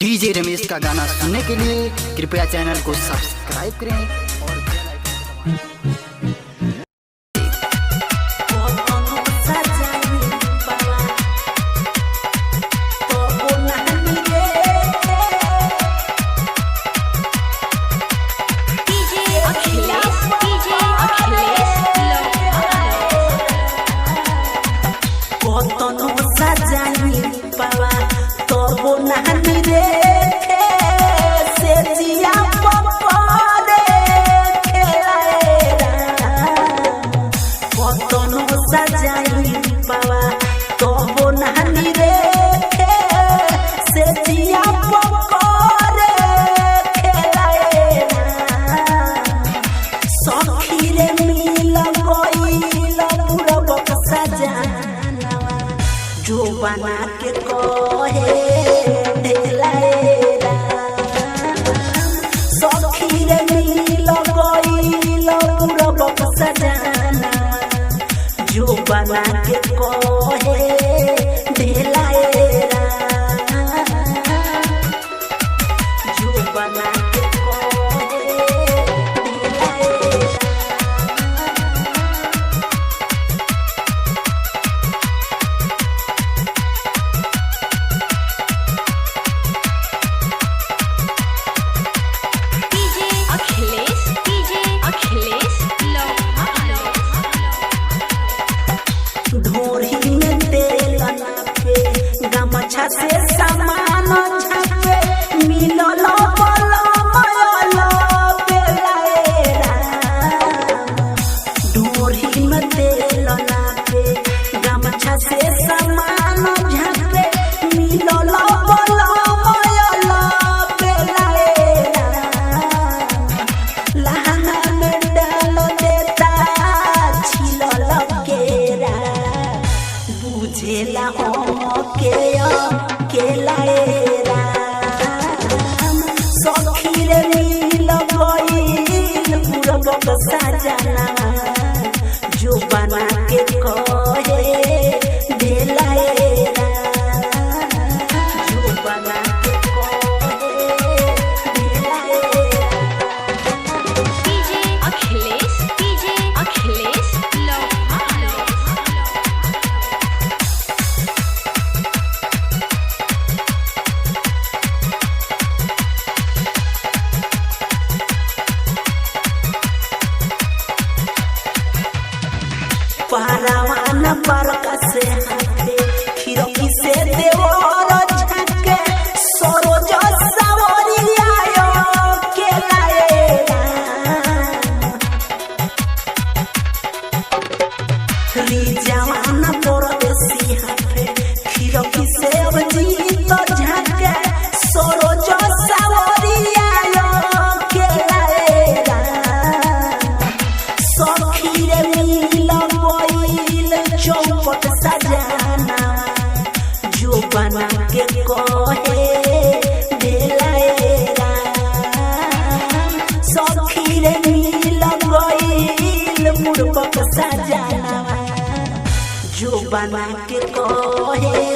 DJ Ramesh का गाना सुनने के लिए कृपया चैनल को सब्सक्राइब करें और जो बना के कहे ढेलाएरा सखी रे मिल गइल पूरब सजाना जो बना के कहे ढेलाएरा जो बना के ढोरी में तेल नापे गमछा से सामान छापे मिलल बलमयल बेलाएरा ढोरी में तेल नापे गमछा से सामान छापे मिलल बलमयल बेलाएरा लहंगा में डाल देता छिलल केरा बुझेला हम के लाएरा सखी रे मिल गइल पूरब सजाना जो बना के कहे ढेलाएरा जो बना के कहे ढेलाएरा डीजे अखिलेश पारावान बरका से हाथे खिड़की से देवर झाके सरोज सवरी आयो के लाएरा रिजवान परदेसी हाथे खिड़की से अजीत झाके सरोज सवरी आयो के लाएरा सखी रे चौपट सजाना जो बना के कहे ढेलाएरा सखी रे मिल गइल पूरब सजाना जो बना के कहे